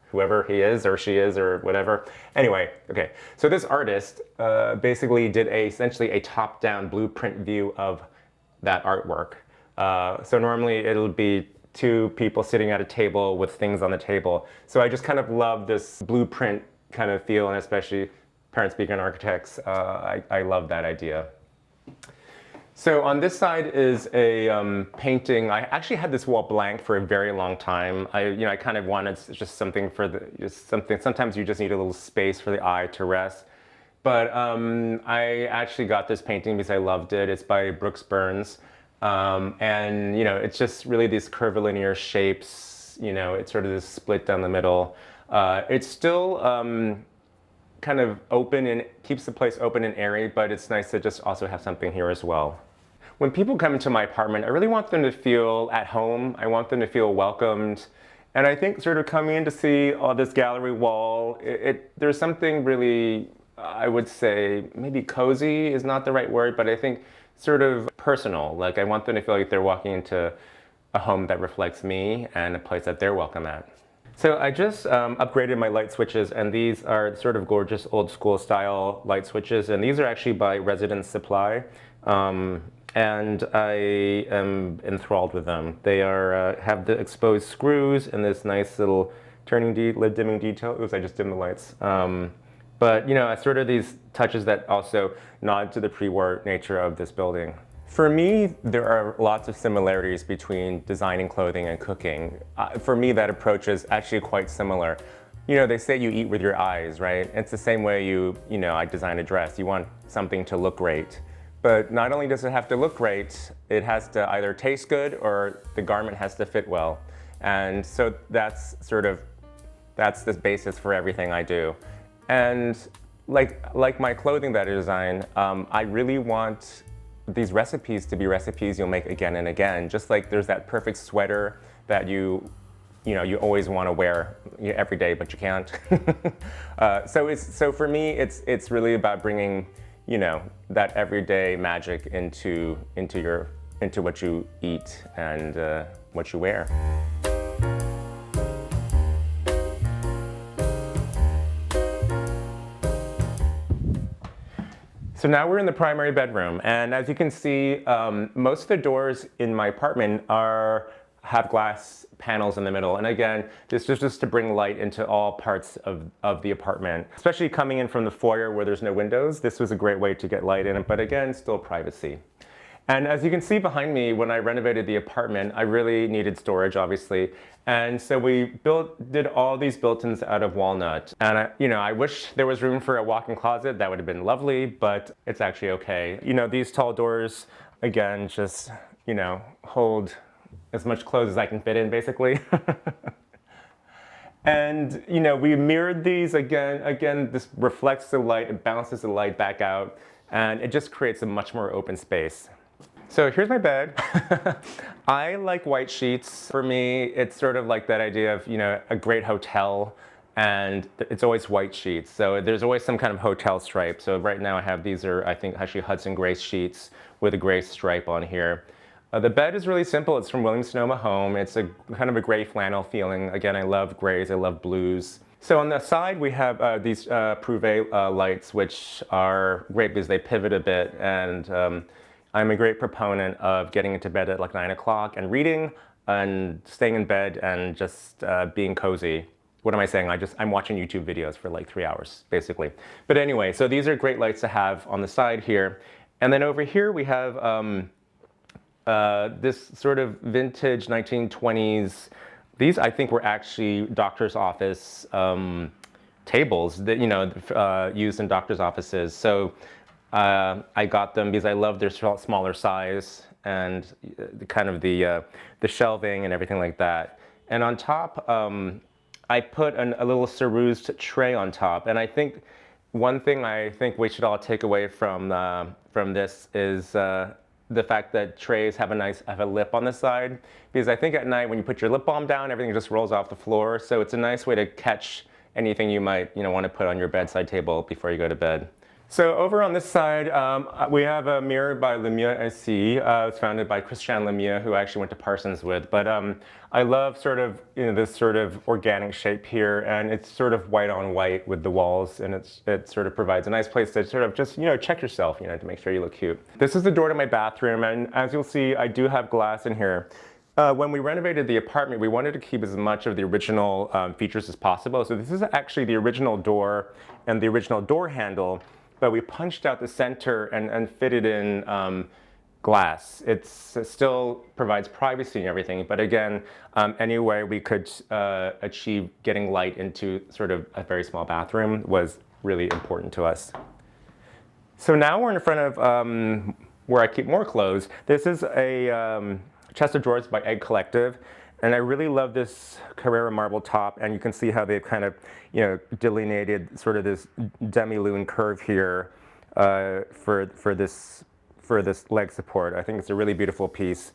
whoever he is or she is or whatever. Anyway, okay. So this artist basically did essentially a top-down blueprint view of that artwork. So normally it'll be two people sitting at a table with things on the table. So I just kind of love this blueprint kind of feel, and especially parents being architects, I love that idea. So on this side is a painting. I actually had this wall blank for a very long time. I kind of wanted just something sometimes you just need a little space for the eye to rest. But I actually got this painting because I loved it. It's by Brooks Burns. And it's just really these curvilinear shapes. It's sort of this split down the middle. It's still kind of open and keeps the place open and airy, but it's nice to just also have something here as well. When people come into my apartment, I really want them to feel at home. I want them to feel welcomed. And I think sort of coming in to see all this gallery wall, there's something really, I would say, maybe cozy is not the right word, but I think sort of personal. Like I want them to feel like they're walking into a home that reflects me and a place that they're welcome at. So I just upgraded my light switches, and these are sort of gorgeous old school style light switches, and these are actually by Residence Supply. And I am enthralled with them. They have the exposed screws and this nice little lid dimming detail. Oops, I just dimmed the lights. But sort of these touches that also nod to the pre-war nature of this building. For me, there are lots of similarities between designing clothing and cooking. For me, that approach is actually quite similar. They say you eat with your eyes, right? It's the same way I design a dress. You want something to look great. But not only does it have to look great, it has to either taste good or the garment has to fit well. And so that's the basis for everything I do. And like my clothing that I design, I really want these recipes to be recipes you'll make again and again. Just like there's that perfect sweater that you always want to wear every day, but you can't. So for me, it's really about bringing that everyday magic into what you eat and what you wear. So now we're in the primary bedroom, and as you can see, most of the doors in my apartment have glass panels in the middle. And again, this is just to bring light into all parts of the apartment. Especially coming in from the foyer where there's no windows, this was a great way to get light in, but again, still privacy. And as you can see behind me, when I renovated the apartment, I really needed storage, obviously. And so we did all these built-ins out of walnut. And I wish there was room for a walk-in closet. That would have been lovely, but it's actually okay. These tall doors, again, just, hold as much clothes as I can fit in, basically. And, we mirrored these again, this reflects the light, it bounces the light back out, and it just creates a much more open space. So here's my bed. I like white sheets. For me, it's sort of like that idea of, a great hotel, and it's always white sheets. So there's always some kind of hotel stripe. So right now I have these are, I think, actually Hudson Gray sheets with a gray stripe on here. The bed is really simple. It's from Williams-Sonoma Home. It's a kind of a gray flannel feeling. Again, I love grays, I love blues. So on the side, we have these Prouvé lights, which are great because they pivot a bit, and I'm a great proponent of getting into bed at like 9 o'clock and reading and staying in bed and just being cozy. What am I saying? I'm watching YouTube videos for like 3 hours, basically. But anyway, so these are great lights to have on the side here. And then over here we have this sort of vintage 1920s. These, I think, were actually doctor's office tables that, used in doctor's offices. So I got them because I love their smaller size and the shelving and everything like that. And on top, I put a little cerused tray on top. And I think one thing I think we should all take away from this is the fact that trays have a lip on the side, because I think at night when you put your lip balm down, everything just rolls off the floor. So it's a nice way to catch anything you might want to put on your bedside table before you go to bed. So over on this side, we have a mirror by Lemieux SC. It's founded by Christian Lemieux, who I actually went to Parsons with. But I love sort of this sort of organic shape here, and it's sort of white on white with the walls, and it sort of provides a nice place to sort of just check yourself, to make sure you look cute. This is the door to my bathroom, and as you'll see, I do have glass in here. When we renovated the apartment, we wanted to keep as much of the original features as possible. So this is actually the original door and the original door handle, but we punched out the center and fitted in glass. It still provides privacy and everything, but again, any way we could achieve getting light into sort of a very small bathroom was really important to us. So now we're in front of where I keep more clothes. This is a chest of drawers by Egg Collective. And I really love this Carrara marble top, and you can see how they've kind of, delineated sort of this demi-lune curve here for this leg support. I think it's a really beautiful piece.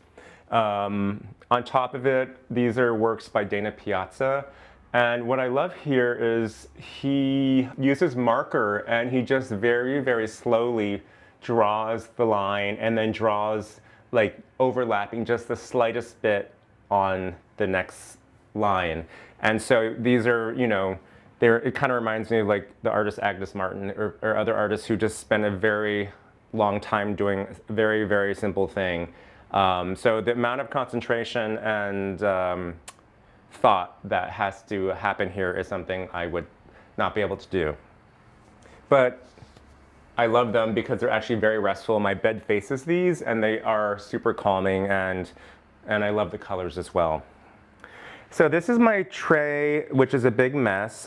On top of it, these are works by Dana Piazza. And what I love here is he uses marker, and he just very, very slowly draws the line and then draws like overlapping just the slightest bit on the next line. And so these are, it kind of reminds me of like the artist Agnes Martin or other artists who just spend a very long time doing a very, very simple thing. So the amount of concentration and thought that has to happen here is something I would not be able to do. But I love them because they're actually very restful. My bed faces these, and they are super calming, and I love the colors as well. So this is my tray, which is a big mess.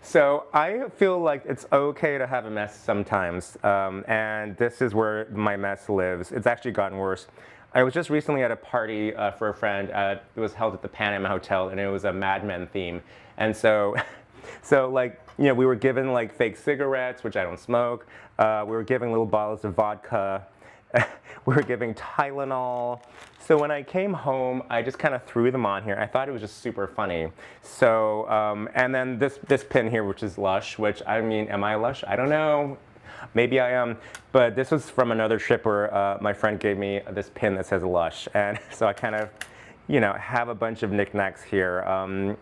So I feel like it's okay to have a mess sometimes, and this is where my mess lives. It's actually gotten worse. I was just recently at a party for a friend. It was held at the Pan Am Hotel, and it was a Mad Men theme. And so we were given like fake cigarettes, which I don't smoke. We were giving little bottles of vodka. We were giving Tylenol. So when I came home, I just kind of threw them on here. I thought it was just super funny. So, and then this pin here, which is Lush, which, I mean, am I Lush? I don't know. Maybe I am. But this was from another trip where my friend gave me this pin that says Lush. And so I kind of, have a bunch of knickknacks here.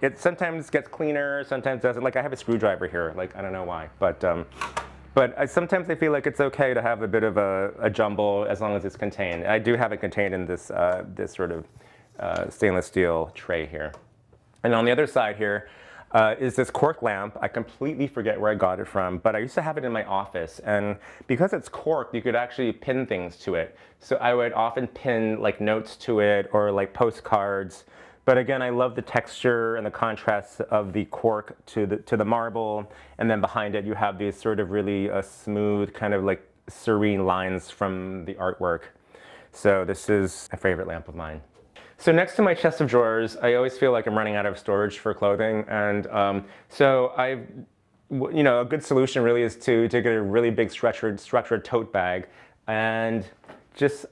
It sometimes gets cleaner, sometimes doesn't. Like I have a screwdriver here. Like, I don't know why. But But sometimes I feel like it's okay to have a bit of a jumble as long as it's contained. I do have it contained in this, this sort of stainless steel tray here. And on the other side here is this cork lamp. I completely forget where I got it from, but I used to have it in my office. And because it's corked, you could actually pin things to it. So I would often pin like notes to it or like postcards. But again, I love the texture and the contrast of the cork to the marble. And then behind it, you have these sort of really smooth, kind of like serene lines from the artwork. So this is a favorite lamp of mine. So next to my chest of drawers, I always feel like I'm running out of storage for clothing. And so a good solution really is to get a really big structured tote bag. And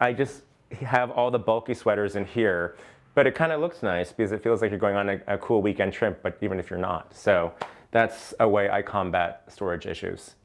I just have all the bulky sweaters in here. But it kind of looks nice because it feels like you're going on a cool weekend trip, but even if you're not. So that's a way I combat storage issues.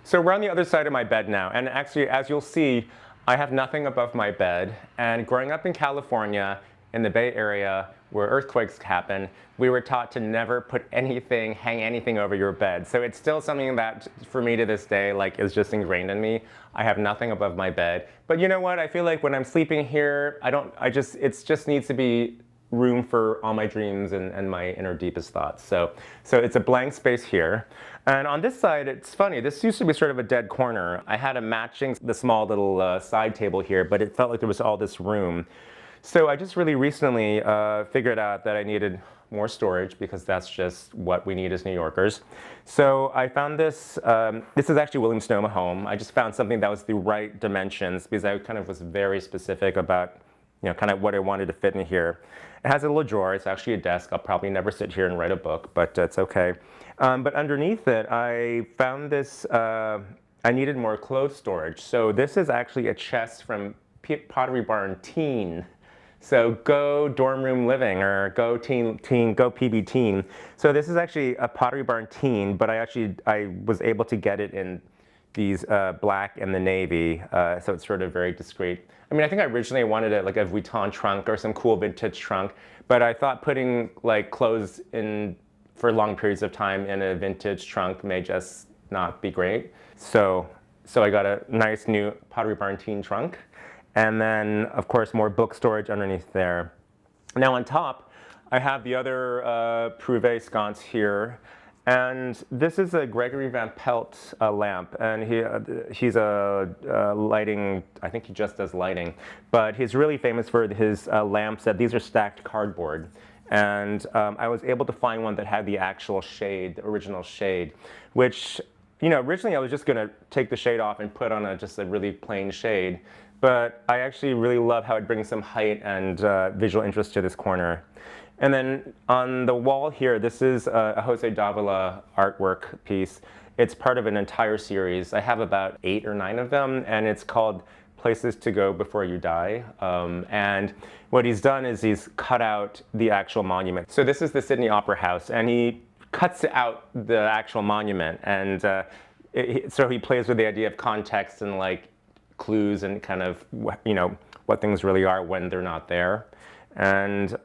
So we're on the other side of my bed now. And actually, as you'll see, I have nothing above my bed. And growing up in California, in the Bay Area, where earthquakes happen, we were taught to never put anything, hang anything over your bed. So it's still something that, for me to this day, like is just ingrained in me. I have nothing above my bed. But you know what? I feel like when I'm sleeping here, it just needs to be room for all my dreams and my inner deepest thoughts. So it's a blank space here. And on this side, it's funny, this used to be sort of a dead corner. I had the small little side table here, but it felt like there was all this room. So I just really recently figured out that I needed more storage because that's just what we need as New Yorkers. So I found this, this is actually Williams-Sonoma home. I just found something that was the right dimensions because I kind of was very specific about, kind of what I wanted to fit in here. It has a little drawer. It's actually a desk. I'll probably never sit here and write a book, but it's okay. But underneath it, I found this, I needed more clothes storage. So this is actually a chest from Pottery Barn Teen. So go dorm room living or go go PB teen. So this is actually a Pottery Barn Teen, but I was able to get it in these black and the navy. So it's sort of very discreet. I mean, I think I originally wanted it like a Vuitton trunk or some cool vintage trunk, but I thought putting like clothes in for long periods of time in a vintage trunk may just not be great. So I got a nice new Pottery Barn Teen trunk. And then, of course, more book storage underneath there. Now on top, I have the other Prouvé sconce here. And this is a Gregory Van Pelt lamp. And he's a lighting, I think he just does lighting. But he's really famous for his lamps that these are stacked cardboard. And I was able to find one that had the actual shade, the original shade, which, originally I was just going to take the shade off and put on just a really plain shade. But I actually really love how it brings some height and visual interest to this corner. And then on the wall here, this is a Jose Davila artwork piece. It's part of an entire series. I have about 8 or 9 of them, and it's called Places to Go Before You Die. And what he's done is he's cut out the actual monument. So this is the Sydney Opera House, and he cuts out the actual monument. And so he plays with the idea of context and like clues and kind of, what things really are when they're not there. And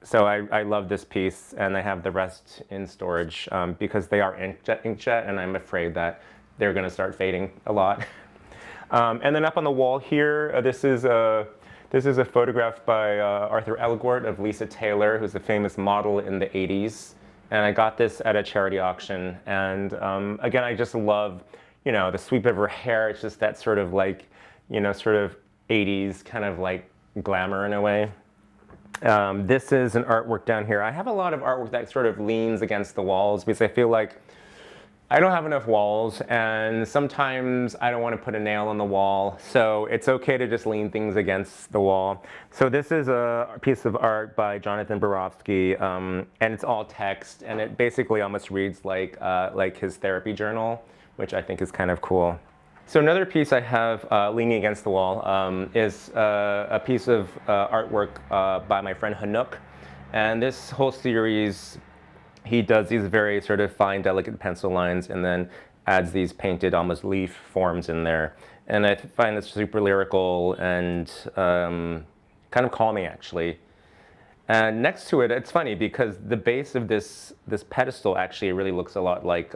so I love this piece, and I have the rest in storage because they are inkjet, and I'm afraid that they're going to start fading a lot. And then up on the wall here, this is a photograph by Arthur Elgort of Lisa Taylor, who's a famous model in the 80s. And I got this at a charity auction. And again, I just love, the sweep of her hair. It's just that sort of like, sort of 80s kind of like glamour in a way. This is an artwork down here. I have a lot of artwork that sort of leans against the walls because I feel like I don't have enough walls, and sometimes I don't want to put a nail on the wall, so it's okay to just lean things against the wall. So this is a piece of art by Jonathan Borofsky, and it's all text, and it basically almost reads like his therapy journal, which I think is kind of cool. So another piece I have leaning against the wall is a piece of artwork by my friend Hanouk. And this whole series, he does these very sort of fine, delicate pencil lines and then adds these painted, almost leaf forms in there. And I find this super lyrical and kind of calming, actually. And next to it, it's funny because the base of this pedestal actually really looks a lot like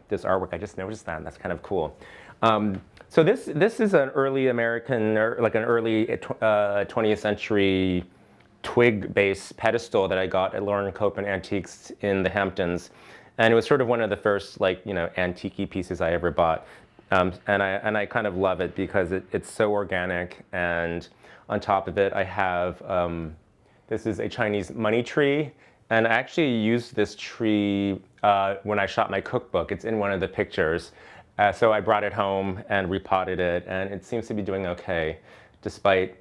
this artwork. I just noticed that, and that's kind of cool. So this is an early American, or like an early 20th century twig-based pedestal that I got at Lauren Copeland Antiques in the Hamptons, and it was sort of one of the first, like, you know, antique pieces I ever bought. And I kind of love it because it's so organic, and on top of it I have this is a Chinese money tree, and I actually used this tree when I shot my cookbook. It's in one of the pictures. So I brought it home and repotted it, and it seems to be doing okay, despite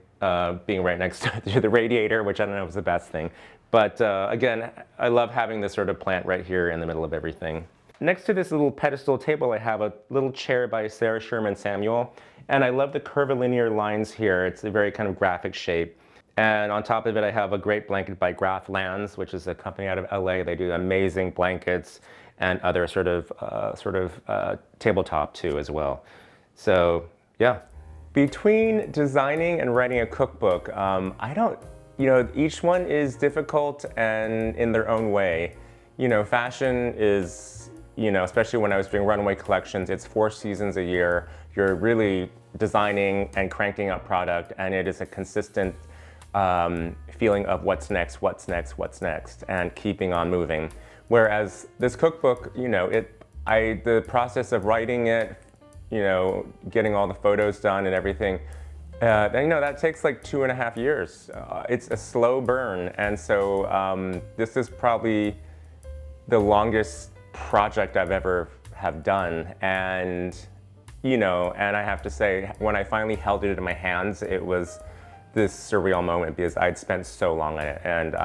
being right next to the radiator, which I don't know is the best thing. But again, I love having this sort of plant right here in the middle of everything. Next to this little pedestal table, I have a little chair by Sarah Sherman Samuel, and I love the curvilinear lines here. It's a very kind of graphic shape. And on top of it, I have a great blanket by Graf Lands, which is a company out of LA. They do amazing blankets and other sort of tabletop too as well. So yeah. Between designing and writing a cookbook, I don't, you know, each one is difficult and in their own way. You know, fashion is, you know, especially when I was doing runway collections, it's 4 seasons a year. You're really designing and cranking out product, and it is a consistent feeling of what's next, and keeping on moving. Whereas this cookbook, you know, the process of writing it, you know, getting all the photos done and everything, you know, that takes like 2.5 years. It's a slow burn, and so this is probably the longest project I've ever have done. And, you know, and I have to say, when I finally held it in my hands, it was this surreal moment because I'd spent so long on it, and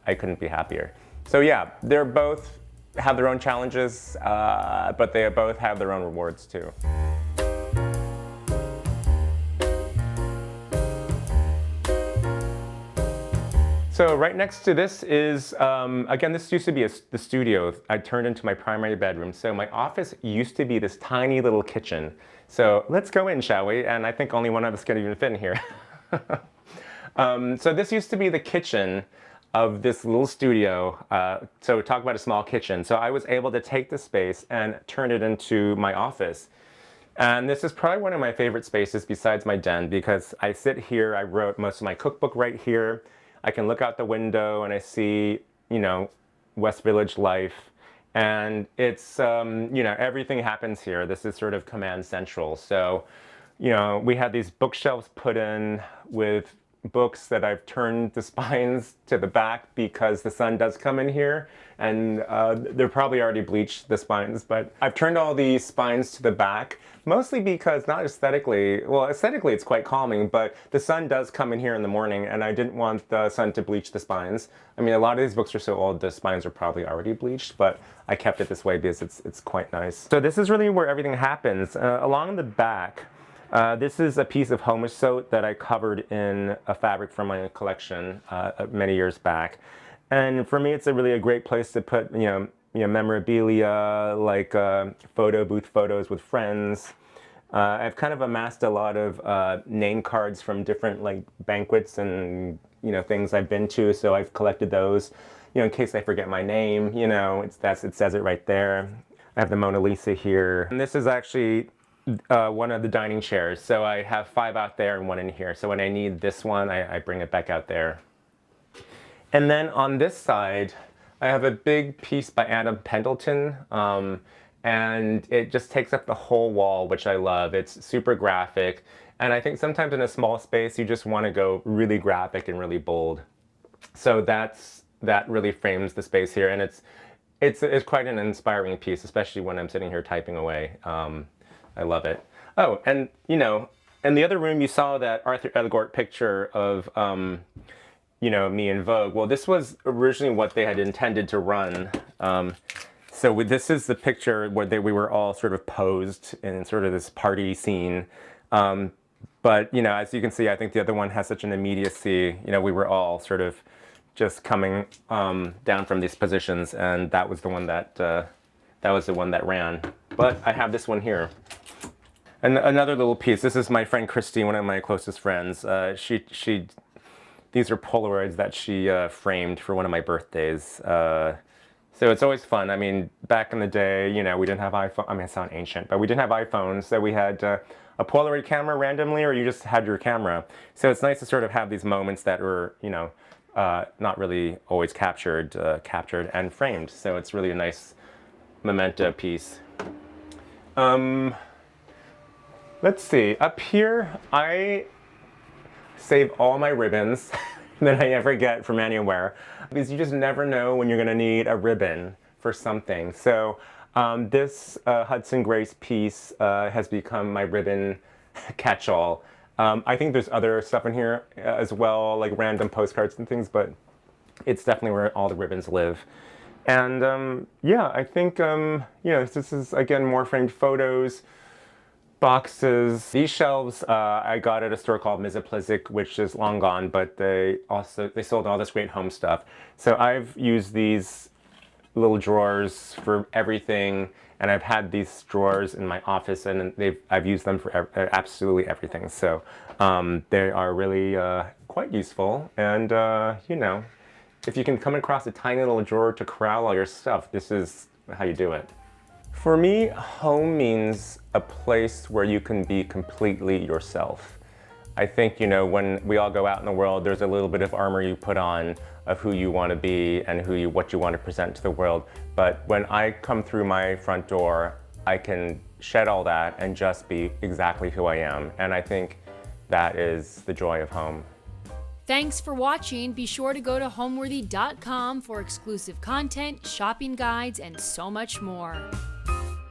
I couldn't be happier. So yeah, they're both have their own challenges, but they both have their own rewards too. So right next to this is, again, this used to be the studio I turned into my primary bedroom. So my office used to be this tiny little kitchen. So let's go in, shall we? And I think only one of us can even fit in here. So this used to be the kitchen of this little studio. So talk about a small kitchen. So I was able to take the space and turn it into my office. And this is probably one of my favorite spaces besides my den, because I sit here, I wrote most of my cookbook right here. I can look out the window and I see, you know, West Village life. And it's, you know, everything happens here. This is sort of command central. So, you know, we had these bookshelves put in with books that I've turned the spines to the back because the sun does come in here, and they're probably already bleached, the spines, but I've turned all these spines to the back, mostly because, not aesthetically, well, aesthetically it's quite calming, but the sun does come in here in the morning, and I didn't want the sun to bleach the spines. I mean, a lot of these books are so old, the spines are probably already bleached, but I kept it this way because it's quite nice. So this is really where everything happens. Along the back, this is a piece of Homosote that I covered in a fabric from my collection many years back. And for me, it's really a great place to put, you know, memorabilia, like photo booth photos with friends. I've kind of amassed a lot of name cards from different like banquets and, you know, things I've been to. So I've collected those, you know, in case I forget my name, you know, it says it right there. I have the Mona Lisa here. And this is actually one of the dining chairs. So I have 5 out there and 1 in here. So when I need this one, I bring it back out there. And then on this side, I have a big piece by Adam Pendleton, and it just takes up the whole wall, which I love. It's super graphic, and I think sometimes in a small space, you just want to go really graphic and really bold. So that really frames the space here, and it's quite an inspiring piece, especially when I'm sitting here typing away. I love it. Oh, and you know, in the other room, you saw that Arthur Elgort picture of, you know, me in Vogue. Well, this was originally what they had intended to run. So this is the picture where we were all sort of posed in sort of this party scene. But, you know, as you can see, I think the other one has such an immediacy. You know, we were all sort of just coming down from these positions, and that was the one that ran. But I have this one here. And another little piece. This is my friend Christy, one of my closest friends. These are Polaroids that she framed for one of my birthdays. So it's always fun. I mean, back in the day, you know, we didn't have iPhone. I mean, I sound ancient, but we didn't have iPhones. So we had a Polaroid camera randomly, or you just had your camera. So it's nice to sort of have these moments that were, you know, not really always captured and framed. So it's really a nice memento piece. Let's see. Up here, I save all my ribbons that I ever get from anywhere, because you just never know when you're going to need a ribbon for something. So this Hudson Grace piece has become my ribbon catch-all. I think there's other stuff in here as well, like random postcards and things, but it's definitely where all the ribbons live. And yeah, I think, you know, this is, again, more framed photos, boxes. These shelves I got at a store called Mizaplizik, which is long gone, but they sold all this great home stuff. So I've used these little drawers for everything, and I've had these drawers in my office, and I've used them for absolutely everything. So they are really quite useful, and you know, if you can come across a tiny little drawer to corral all your stuff, this is how you do it. For me, home means a place where you can be completely yourself. I think, you know, when we all go out in the world, there's a little bit of armor you put on of who you want to be and what you want to present to the world. But when I come through my front door, I can shed all that and just be exactly who I am. And I think that is the joy of home. Thanks for watching. Be sure to go to homeworthy.com for exclusive content, shopping guides, and so much more.